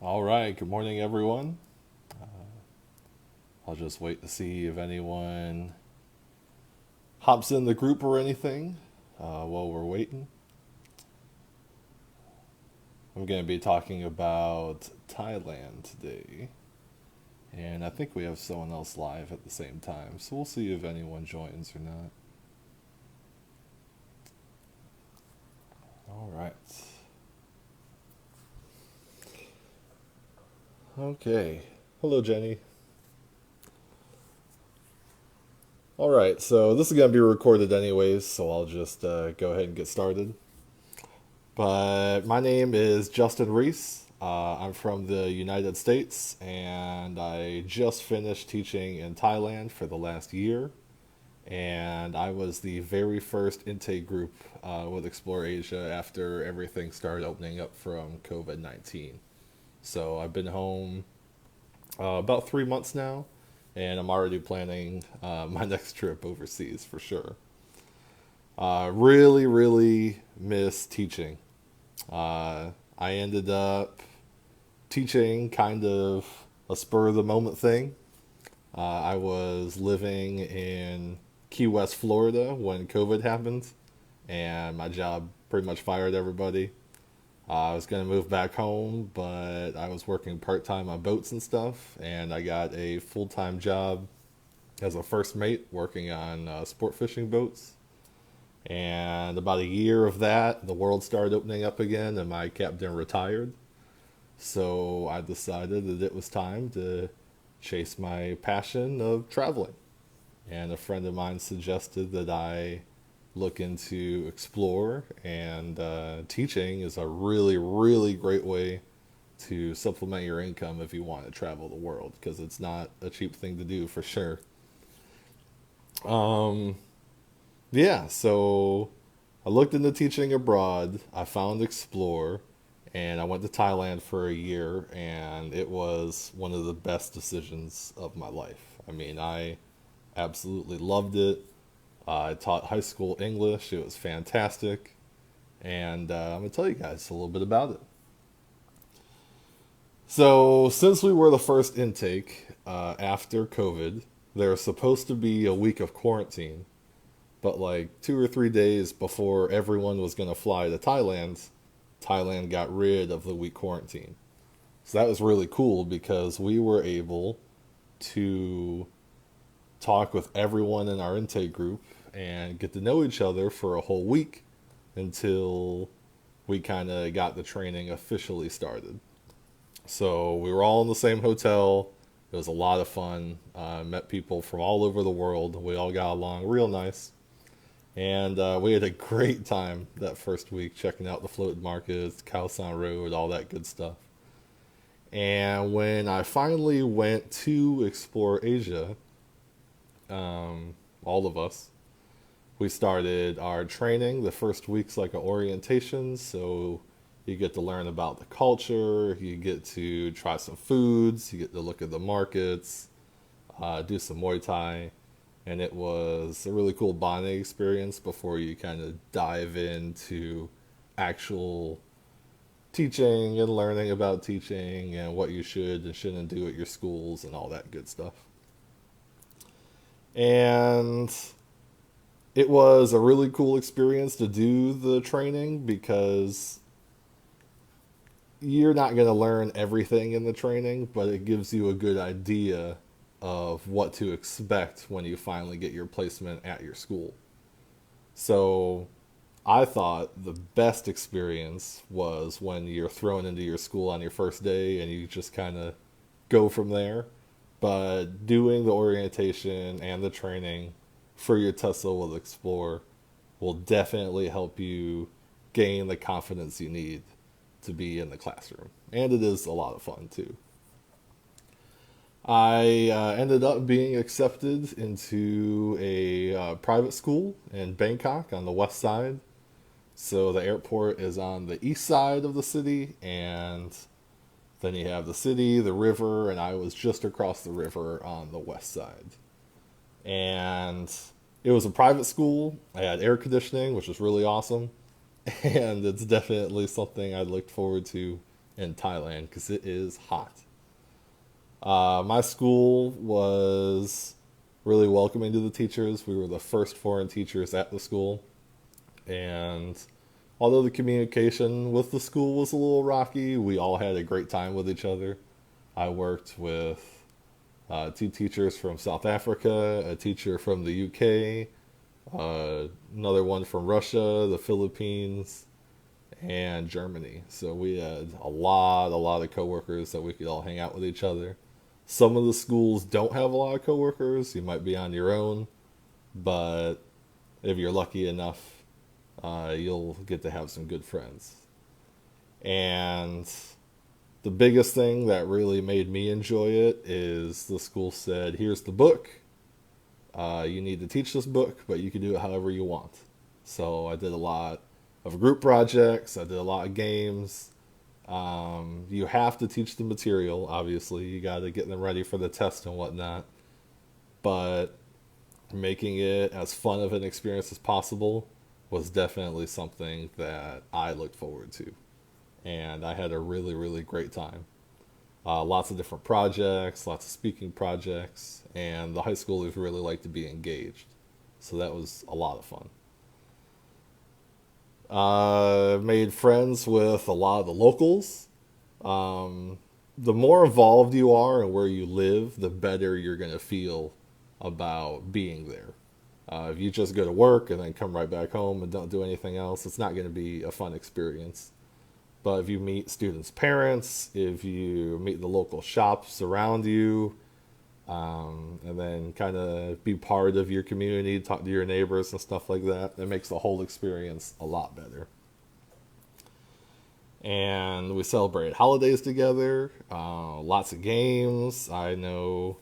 All right, good morning, everyone. I'll just wait to see if anyone hops in the group or anything while we're waiting. I'm going to be talking about Thailand today, and I think we have someone else live at the same time, so we'll see if anyone joins or not. All right. Okay. Hello, Jenny. All right, so this is going to be recorded anyways, so I'll just go ahead and get started. But my name is Justin Reese. I'm from the United States, and I just finished teaching in Thailand for the last year. And I was the very first intake group with Xplore Asia after everything started opening up from COVID-19. So I've been home about 3 months now, and I'm already planning my next trip overseas for sure. Really, really miss teaching. I ended up teaching kind of a spur of the moment thing. I was living in Key West, Florida when COVID happened, and my job pretty much fired everybody. I was going to move back home, but I was working part time on boats and stuff, and I got a full time job as a first mate working on sport fishing boats. And about a year of that, the world started opening up again, and my captain retired. So I decided that it was time to chase my passion of traveling. And a friend of mine suggested that I look into Xplore, and teaching is a really, really great way to supplement your income if you want to travel the world, because it's not a cheap thing to do for sure. Um, yeah, so I looked into teaching abroad. I found Explore, and I went to Thailand for a year, and it was one of the best decisions of my life. I mean, I absolutely loved it. I taught high school English. It was fantastic. And I'm going to tell you guys a little bit about it. So, since we were the first intake after COVID, there's supposed to be a week of quarantine. But like 2 or 3 days before everyone was going to fly to Thailand, Thailand got rid of the week quarantine. So that was really cool because we were able to talk with everyone in our intake group and get to know each other for a whole week until we kind of got the training officially started. So we were all in the same hotel. It was a lot of fun. Met people from all over the world. We all got along real nice. And we had a great time that first week checking out the floating markets, Khao San Road, all that good stuff. And when I finally went to explore Asia, all of us, we started our training. The first week's like an orientation, so you get to learn about the culture, you get to try some foods, you get to look at the markets, do some Muay Thai, and it was a really cool bonding experience before you kind of dive into actual teaching and learning about teaching and what you should and shouldn't do at your schools and all that good stuff. And it was a really cool experience to do the training because you're not going to learn everything in the training, but it gives you a good idea of what to expect when you finally get your placement at your school. So I thought the best experience was when you're thrown into your school on your first day and you just kind of go from there. But doing the orientation and the training for your tussle with Explore will definitely help you gain the confidence you need to be in the classroom. And it is a lot of fun too. I ended up being accepted into a private school in Bangkok on the west side. So the airport is on the east side of the city, and then you have the city, the river, and I was just across the river on the west side. And it was a private school. I had air conditioning, which was really awesome. And it's definitely something I looked forward to in Thailand because it is hot. My school was really welcoming to the teachers. We were the first foreign teachers at the school. And although the communication with the school was a little rocky, we all had a great time with each other. I worked with two teachers from South Africa, a teacher from the UK, another one from Russia, the Philippines, and Germany. So we had a lot of coworkers that we could all hang out with each other. Some of the schools don't have a lot of coworkers. You might be on your own, but if you're lucky enough, you'll get to have some good friends. And the biggest thing that really made me enjoy it is the school said, here's the book. You need to teach this book, but you can do it however you want. So I did a lot of group projects. I did a lot of games. You have to teach the material, obviously. You got to get them ready for the test and whatnot. But making it as fun of an experience as possible was definitely something that I looked forward to. And I had a really, really great time. Lots of different projects, lots of speaking projects, and the high schoolers really like to be engaged. So that was a lot of fun. Made friends with a lot of the locals. The more involved you are in where you live, the better you're going to feel about being there. If you just go to work and then come right back home and don't do anything else, it's not going to be a fun experience. But if you meet students' parents, if you meet the local shops around you, and then kind of be part of your community, talk to your neighbors and stuff like that, it makes the whole experience a lot better. And we celebrated holidays together, lots of games. I know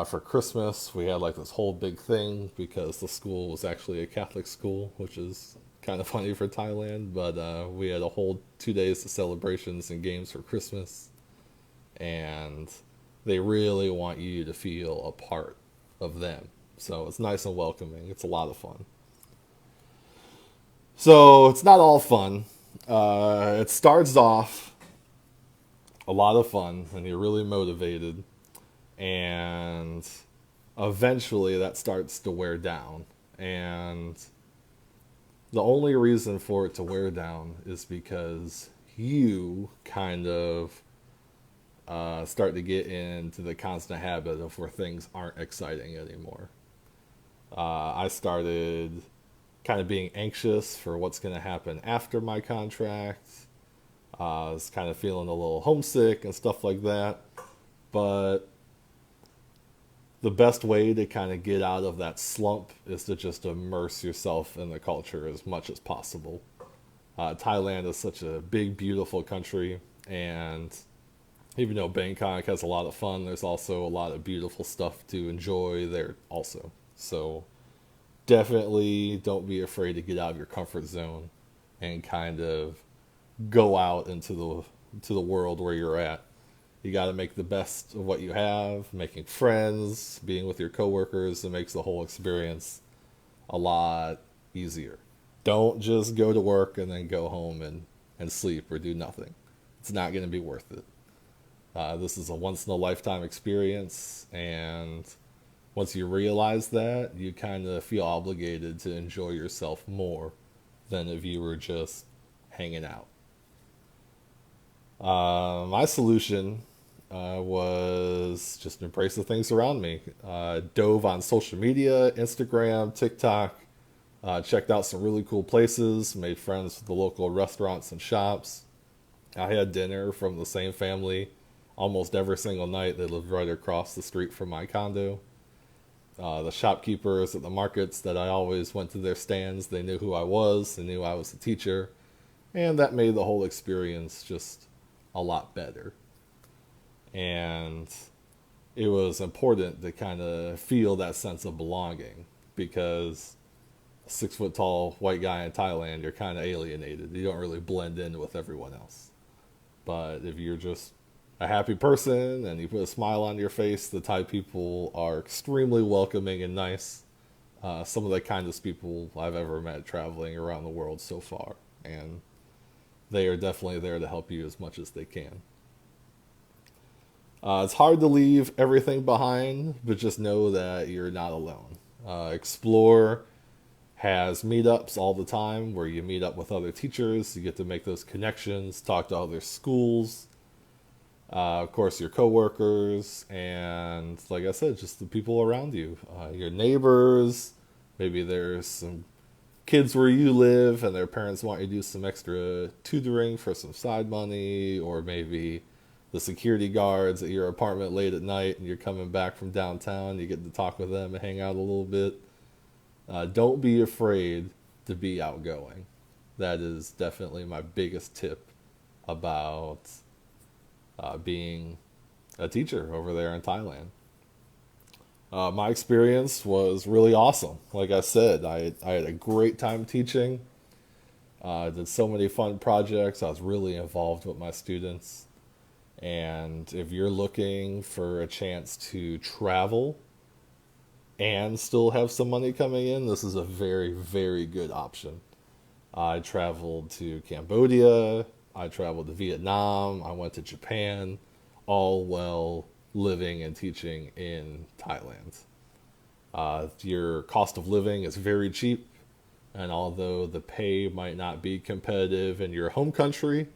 for Christmas we had like this whole big thing because the school was actually a Catholic school, which is kind of funny for Thailand, but we had a whole 2 days of celebrations and games for Christmas, and they really want you to feel a part of them. So it's nice and welcoming. It's a lot of fun. So it's not all fun. It starts off a lot of fun and you're really motivated, and eventually that starts to wear down. And the only reason for it to wear down is because you kind of start to get into the constant habit of where things aren't exciting anymore. I started kind of being anxious for what's going to happen after my contract. I was kind of feeling a little homesick and stuff like that. But the best way to kind of get out of that slump is to just immerse yourself in the culture as much as possible. Thailand is such a big, beautiful country, and even though Bangkok has a lot of fun, there's also a lot of beautiful stuff to enjoy there also. So definitely don't be afraid to get out of your comfort zone and kind of go out into the world where you're at. You got to make the best of what you have, making friends, being with your coworkers. It makes the whole experience a lot easier. Don't just go to work and then go home and sleep or do nothing. It's not going to be worth it. This is a once-in-a-lifetime experience, and once you realize that, you kind of feel obligated to enjoy yourself more than if you were just hanging out. My solution was just embrace the things around me. Dove on social media, Instagram, TikTok, checked out some really cool places, made friends with the local restaurants and shops. I had dinner from the same family almost every single night. They lived right across the street from my condo. The shopkeepers at the markets that I always went to their stands, they knew who I was, they knew I was a teacher, and that made the whole experience just a lot better. And it was important to kind of feel that sense of belonging, because a 6 foot tall white guy in Thailand, you're kind of alienated. You don't really blend in with everyone else. But if you're just a happy person and you put a smile on your face, the Thai people are extremely welcoming and nice. Some of the kindest people I've ever met traveling around the world so far. And they are definitely there to help you as much as they can. It's hard to leave everything behind, but just know that you're not alone. Xplore has meetups all the time where you meet up with other teachers, you get to make those connections, talk to other schools, of course, your coworkers, and like I said, just the people around you, your neighbors. Maybe there's some kids where you live and their parents want you to do some extra tutoring for some side money, or maybe the security guards at your apartment late at night and you're coming back from downtown, you get to talk with them and hang out a little bit. Don't be afraid to be outgoing. That is definitely my biggest tip about being a teacher over there in Thailand. My experience was really awesome. Like I said, I had a great time teaching. I did so many fun projects. I was really involved with my students. And if you're looking for a chance to travel and still have some money coming in, this is a very, very good option. I traveled to Cambodia, I traveled to Vietnam, I went to Japan, all while living and teaching in Thailand. Your cost of living is very cheap, and although the pay might not be competitive in your home country,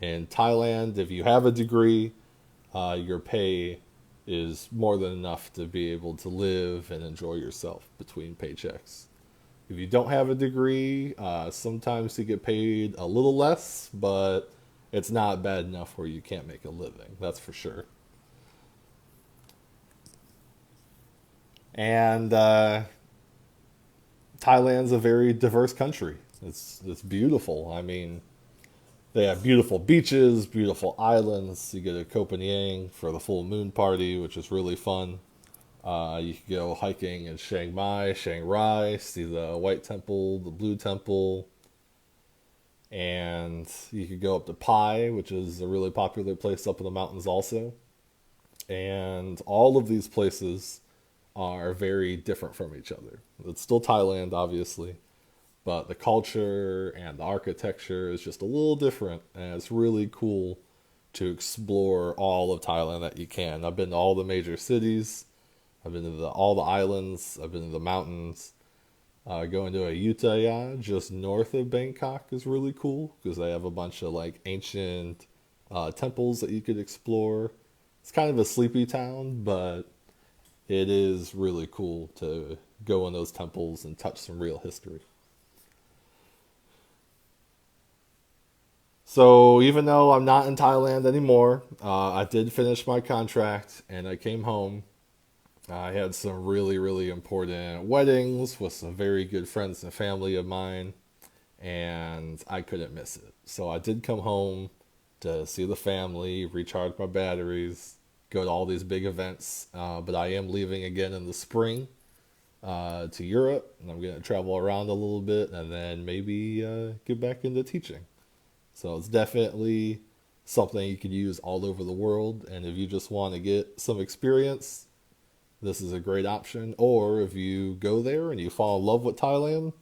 in Thailand, if you have a degree, your pay is more than enough to be able to live and enjoy yourself between paychecks. If you don't have a degree, sometimes you get paid a little less, but it's not bad enough where you can't make a living, that's for sure. And Thailand's a very diverse country. It's beautiful. I mean, they have beautiful beaches, beautiful islands. You go to Koh Phangan for the full moon party, which is really fun. You can go hiking in Chiang Mai, Chiang Rai, see the White Temple, the Blue Temple, and you could go up to Pai, which is a really popular place up in the mountains also. And all of these places are very different from each other. It's still Thailand, obviously, but the culture and the architecture is just a little different, and it's really cool to explore all of Thailand that you can. I've been to all the major cities, I've been to all the islands, I've been to the mountains. Going to Ayutthaya, just north of Bangkok, is really cool because they have a bunch of like ancient temples that you could explore. It's kind of a sleepy town, but it is really cool to go in those temples and touch some real history. So even though I'm not in Thailand anymore, I did finish my contract and I came home. I had some really, really important weddings with some very good friends and family of mine, and I couldn't miss it. So I did come home to see the family, recharge my batteries, go to all these big events. But I am leaving again in the spring to Europe, and I'm going to travel around a little bit and then maybe get back into teaching. So it's definitely something you could use all over the world. And if you just want to get some experience, this is a great option. Or if you go there and you fall in love with Thailand,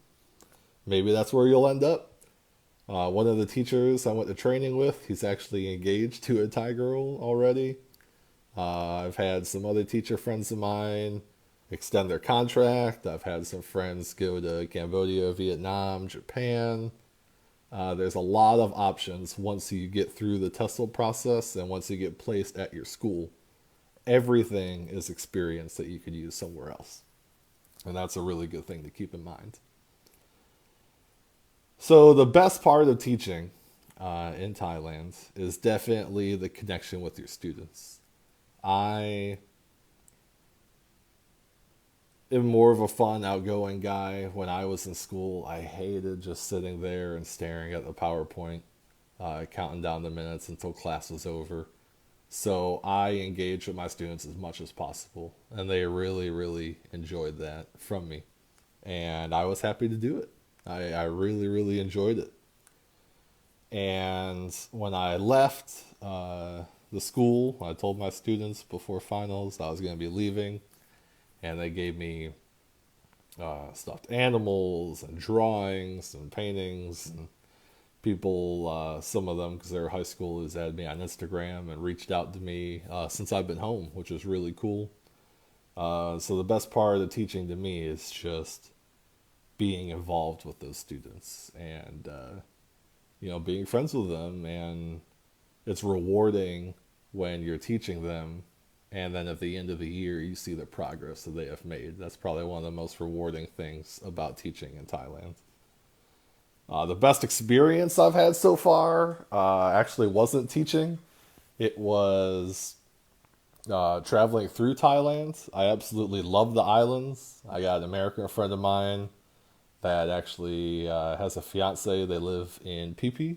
maybe that's where you'll end up. One of the teachers I went to training with, he's actually engaged to a Thai girl already. I've had some other teacher friends of mine extend their contract. I've had some friends go to Cambodia, Vietnam, Japan. There's a lot of options once you get through the TESOL process and once you get placed at your school. Everything is experience that you could use somewhere else. And that's a really good thing to keep in mind. So the best part of teaching in Thailand is definitely the connection with your students. I am more of a fun, outgoing guy. When I was in school, I hated just sitting there and staring at the PowerPoint, counting down the minutes until class was over. So I engaged with my students as much as possible, and they really, really enjoyed that from me. And I was happy to do it. I really, really enjoyed it. And when I left the school, I told my students before finals I was going to be leaving, and they gave me stuffed animals and drawings and paintings and People, some of them, because they're high schoolers, added me on Instagram and reached out to me since I've been home, which is really cool. So the best part of the teaching to me is just being involved with those students and being friends with them, and it's rewarding when you're teaching them and then at the end of the year you see the progress that they have made. That's probably one of the most rewarding things about teaching in Thailand. The best experience I've had so far actually wasn't teaching. It was traveling through Thailand. I absolutely love the islands. I got an American friend of mine that actually has a fiance. They live in Phi Phi.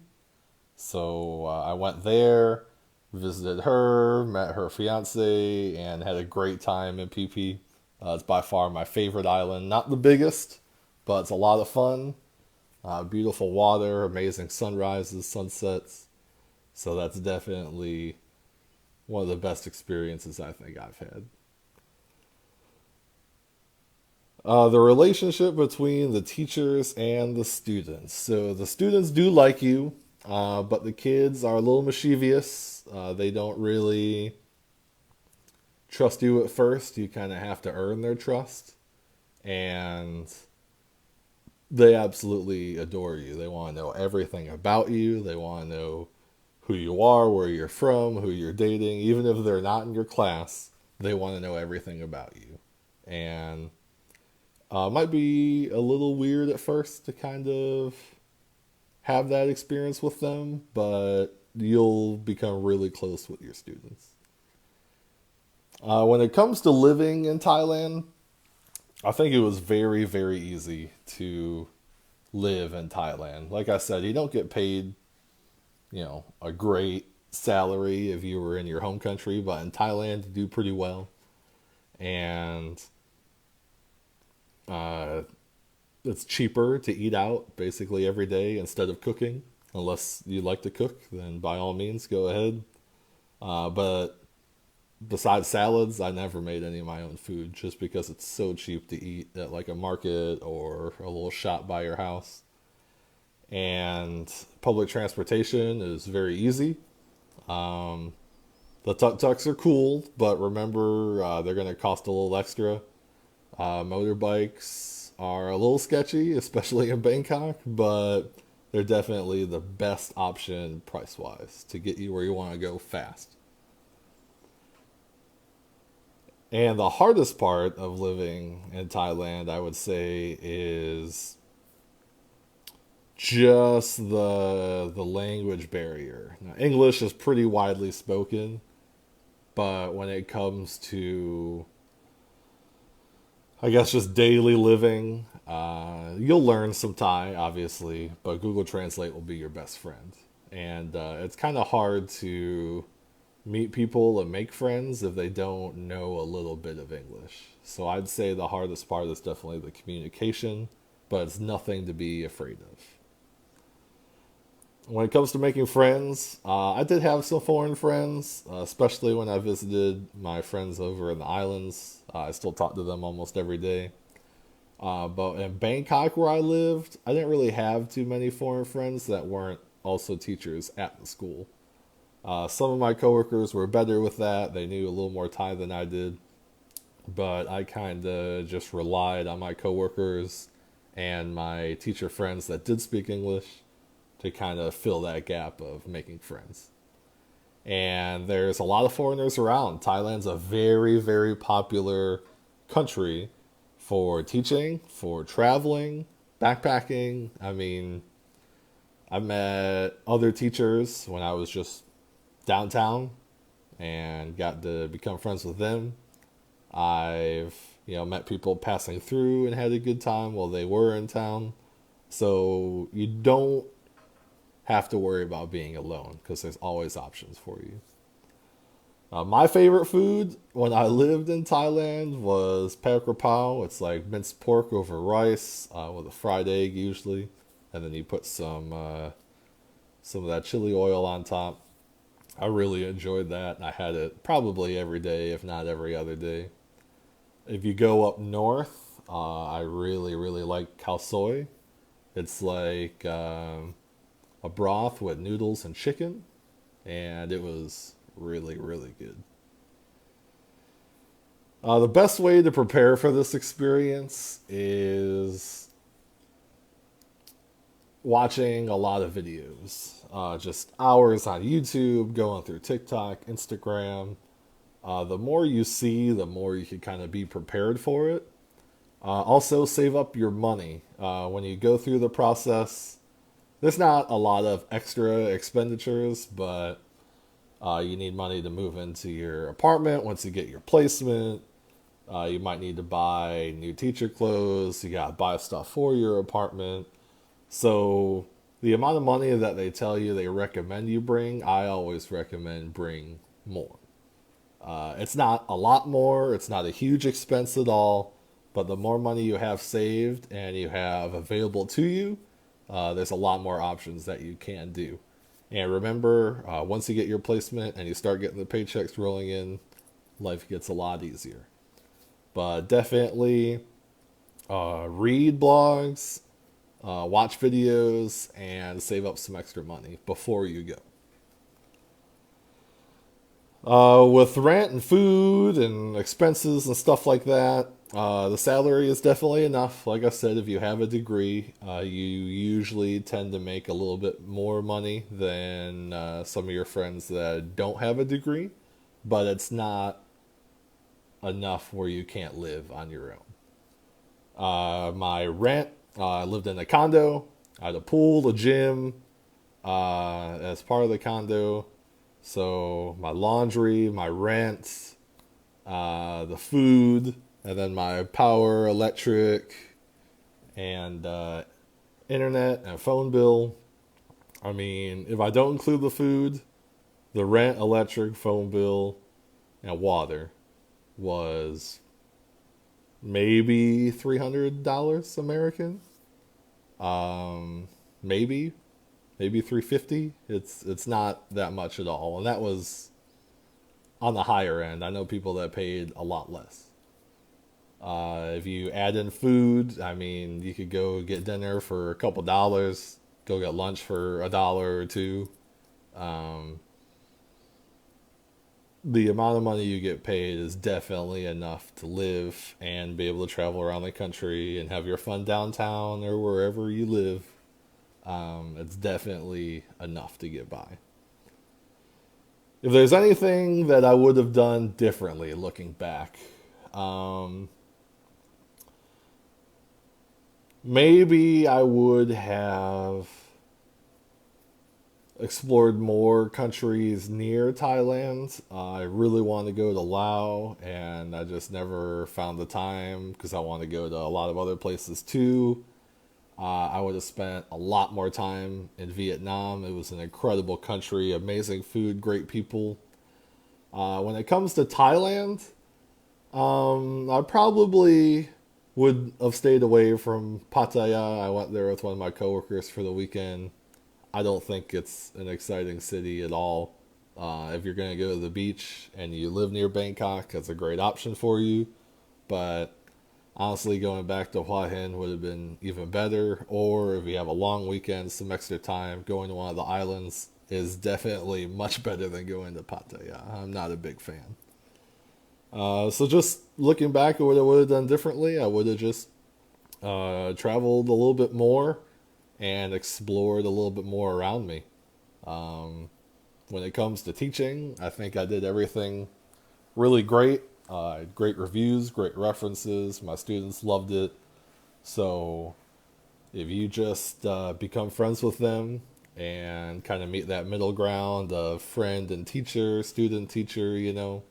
So I went there, visited her, met her fiance, and had a great time in Phi Phi. It's by far my favorite island. Not the biggest, but it's a lot of fun. Beautiful water, amazing sunrises, sunsets. So that's definitely one of the best experiences I think I've had. The relationship between the teachers and the students. So the students do like you, but the kids are a little mischievous. They don't really trust you at first. You kind of have to earn their trust. And they absolutely adore you. They want to know everything about you. They want to know who you are, where you're from, who you're dating. Even if they're not in your class, they want to know everything about you. And might be a little weird at first to kind of have that experience with them, but you'll become really close with your students. When it comes to living in Thailand, I think it was very, very easy to live in Thailand. Like I said, you don't get paid, a great salary if you were in your home country, but in Thailand, you do pretty well. And uh, it's cheaper to eat out basically every day instead of cooking. Unless you like to cook, then by all means, go ahead. But besides salads, I never made any of my own food just because it's so cheap to eat at like a market or a little shop by your house. And public transportation is very easy. Um, the tuk-tuks are cool, but remember, they're going to cost a little extra. Motorbikes are a little sketchy, especially in Bangkok, but they're definitely the best option price-wise to get you where you want to go fast. And the hardest part of living in Thailand, I would say, is just the language barrier. Now, English is pretty widely spoken, but when it comes to, I guess, just daily living, you'll learn some Thai, obviously, but Google Translate will be your best friend. And it's kind of hard to meet people and make friends if they don't know a little bit of English. So I'd say the hardest part is definitely the communication, but it's nothing to be afraid of. When it comes to making friends, I did have some foreign friends, especially when I visited my friends over in the islands. I still talk to them almost every day. But in Bangkok, where I lived, I didn't really have too many foreign friends that weren't also teachers at the school. Some of my coworkers were better with that. They knew a little more Thai than I did. But I kind of just relied on my coworkers and my teacher friends that did speak English to kind of fill that gap of making friends. And there's a lot of foreigners around. Thailand's a very, very popular country for teaching, for traveling, backpacking. I mean, I met other teachers when I was just downtown and got to become friends with them. I've, met people passing through and had a good time while they were in town. So you don't have to worry about being alone because there's always options for you. My favorite food when I lived in Thailand was pad krapao. It's like minced pork over rice with a fried egg usually, and then you put some of that chili oil on top. I really enjoyed that. I had it probably every day, if not every other day. If you go up north, I really, really like khao soi. It's like a broth with noodles and chicken, and it was really, really good. The best way to prepare for this experience is watching a lot of videos. Just hours on YouTube, going through TikTok, Instagram. The more you see, the more you can kind of be prepared for it. Also, save up your money. When you go through the process, there's not a lot of extra expenditures, but you need money to move into your apartment once you get your placement. You might need to buy new teacher clothes. You gotta buy stuff for your apartment. So the amount of money that they tell you they recommend you bring, I always recommend bring more. It's not a lot more. It's not a huge expense at all. But the more money you have saved and you have available to you, there's a lot more options that you can do. And remember, once you get your placement and you start getting the paychecks rolling in, life gets a lot easier. But definitely read blogs, watch videos, and save up some extra money before you go. With rent and food and expenses and stuff like that, the salary is definitely enough. Like I said, if you have a degree, you usually tend to make a little bit more money than some of your friends that don't have a degree, but it's not enough where you can't live on your own. My rent, I lived in a condo. I had a pool, a gym as part of the condo. So my laundry, my rent, the food, and then my power, electric, and internet and phone bill. I mean, if I don't include the food, the rent, electric, phone bill, and water was maybe $300 American. Maybe 350. It's not that much at all, and that was on the higher end. I know people that paid a lot less. If you add in food, I mean, you could go get dinner for a couple dollars, go get lunch for $1 or $2. The amount of money you get paid is definitely enough to live and be able to travel around the country and have your fun downtown or wherever you live. It's definitely enough to get by. If there's anything that I would have done differently looking back, maybe I would have explored more countries near Thailand. I really want to go to Laos, and I just never found the time because I want to go to a lot of other places too. I would have spent a lot more time in Vietnam. It was an incredible country, amazing food, great people. When it comes to Thailand, I probably would have stayed away from Pattaya. I went there with one of my coworkers for the weekend. I don't think it's an exciting city at all. If you're going to go to the beach and you live near Bangkok, that's a great option for you. But honestly, going back to Hua Hin would have been even better. Or if you have a long weekend, some extra time, going to one of the islands is definitely much better than going to Pattaya. I'm not a big fan. So just looking back at what I would have done differently, I would have just traveled a little bit more and explored a little bit more around me. When it comes to teaching, I think I did everything really great. Great reviews, great references. My students loved it. So if you just become friends with them and kind of meet that middle ground of friend and teacher, student teacher, you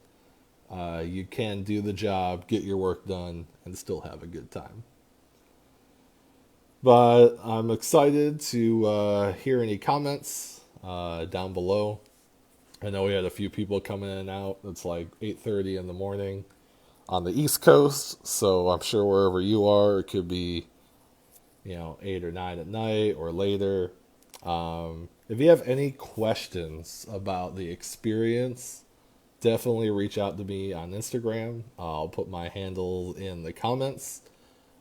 can do the job, get your work done, and still have a good time. But I'm excited to hear any comments down below. I know we had a few people coming in and out. It's like 8:30 in the morning on the East Coast, so I'm sure wherever you are, it could be 8 or 9 at night or later. If you have any questions about the experience, definitely reach out to me on Instagram. I'll put my handle in the comments.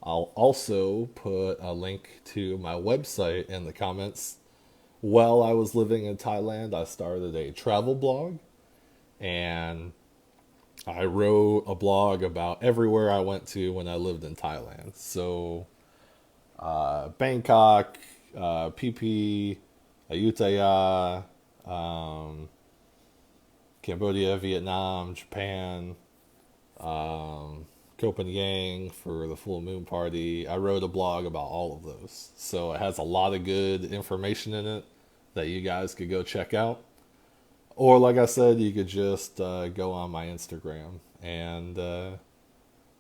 I'll also put a link to my website in the comments while I was living in Thailand, I started a travel blog, and I wrote a blog about everywhere I went to when I lived in Thailand. So, Bangkok, PP, Ayutthaya, um, Cambodia, Vietnam, Japan, Copenhagen for the full moon party. I wrote a blog about all of those. So it has a lot of good information in it that you guys could go check out. Or, like I said, you could just go on my Instagram. And if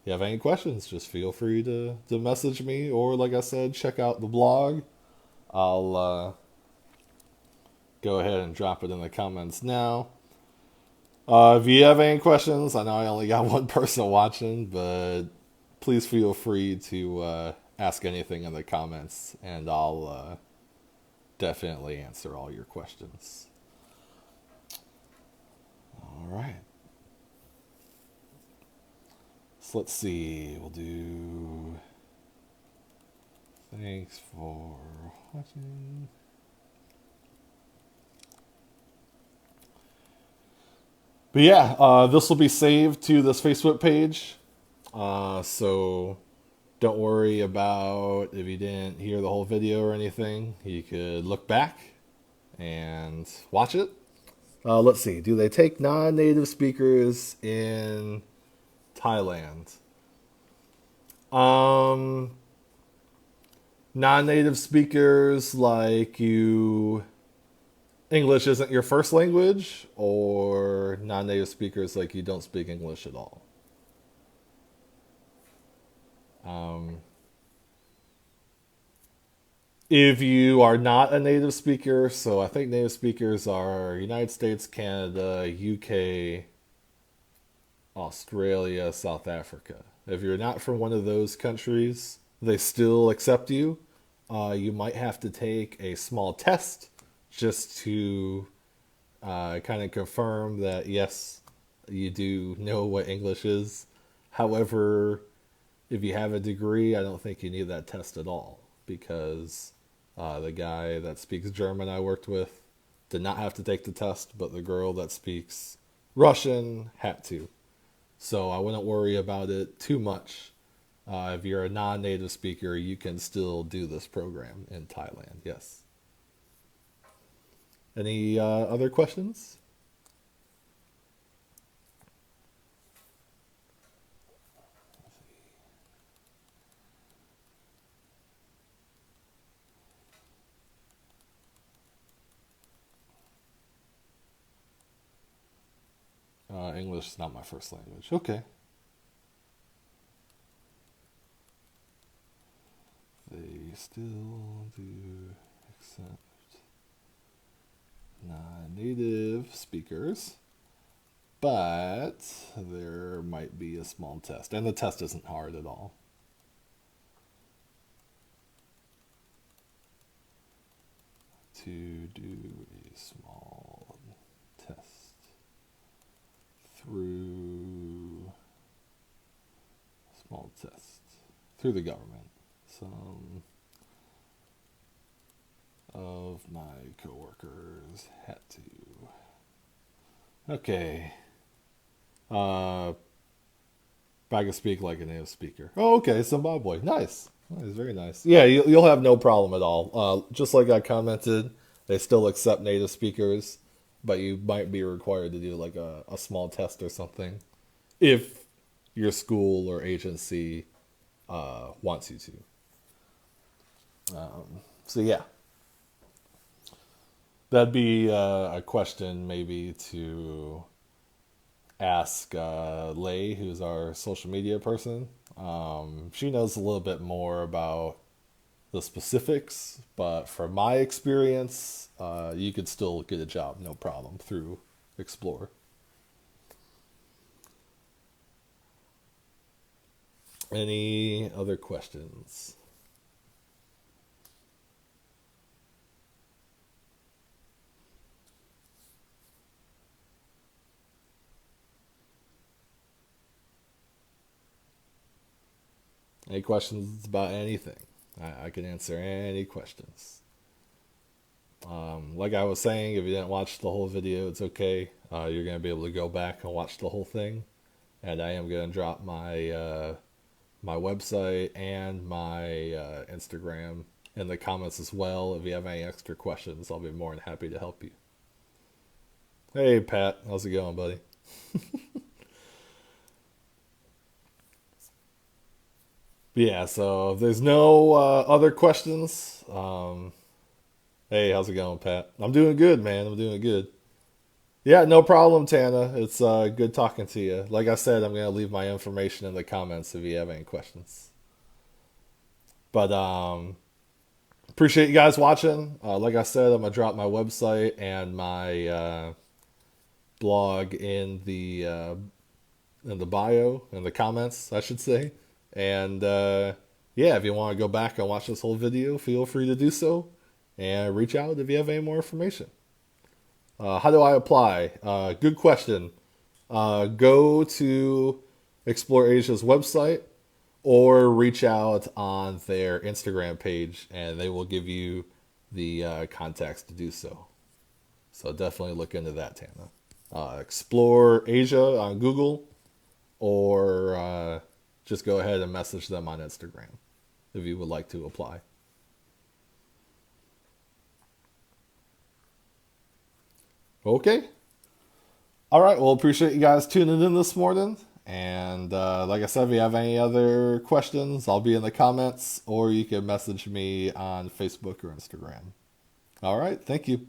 you have any questions, just feel free to message me. Or, like I said, check out the blog. I'll go ahead and drop it in the comments now. If you have any questions, I know I only got one person watching, but please feel free to ask anything in the comments, and I'll definitely answer all your questions. All right. So let's see. We'll do. Thanks for watching. But yeah, this will be saved to this Facebook page. So don't worry about if you didn't hear the whole video or anything. You could look back and watch it. Let's see. Do they take non-native speakers in Thailand? Non-native speakers like you English isn't your first language, or non-native speakers like you don't speak English at all. If you are not a native speaker, so I think native speakers are United States, Canada, UK, Australia, South Africa. If you're not from one of those countries, they still accept you. You might have to take a small test just to kind of confirm that, yes, you do know what English is. However, if you have a degree, I don't think you need that test at all, because the guy that speaks German I worked with did not have to take the test, but the girl that speaks Russian had to. So I wouldn't worry about it too much. If you're a non-native speaker, you can still do this program in Thailand. Yes. Any other questions? English is not my first language. Okay. They still do accept non-native speakers, but there might be a small test, and the test isn't hard at all. To do a small test through through the government. Some of my coworkers had to. Okay. I can speak like a native speaker. Oh, okay, Zimbabwe. Nice. Nice, very nice. Yeah, you'll have no problem at all. Just like I commented, they still accept native speakers, but you might be required to do like a small test or something if your school or agency wants you to. So yeah, that'd be a question maybe to ask Lei, who's our social media person. She knows a little bit more about the specifics, but from my experience, you could still get a job, no problem, through Xplore. Any other questions? Any questions about anything? I can answer any questions. Like I was saying, if you didn't watch the whole video, it's okay. You're going to be able to go back and watch the whole thing. And I am going to drop my website and my Instagram in the comments as well. If you have any extra questions, I'll be more than happy to help you. Hey, Pat. How's it going, buddy? Yeah, so if there's no other questions, hey, how's it going, Pat? I'm doing good, man. I'm doing good. Yeah, no problem, Tana. It's good talking to you. Like I said, I'm gonna leave my information in the comments if you have any questions. But appreciate you guys watching. Like I said, I'm gonna drop my website and my blog in the bio in the comments, I should say. And yeah, if you want to go back and watch this whole video, feel free to do so, and reach out if you have any more information. How do I apply? Good question. Go to Xplore Asia's website or reach out on their Instagram page, and they will give you the contacts to do so. So definitely look into that, Tana. Explore Asia on Google, or just go ahead and message them on Instagram if you would like to apply. Okay. All right. Well, appreciate you guys tuning in this morning. And like I said, if you have any other questions, I'll be in the comments, or you can message me on Facebook or Instagram. All right. Thank you.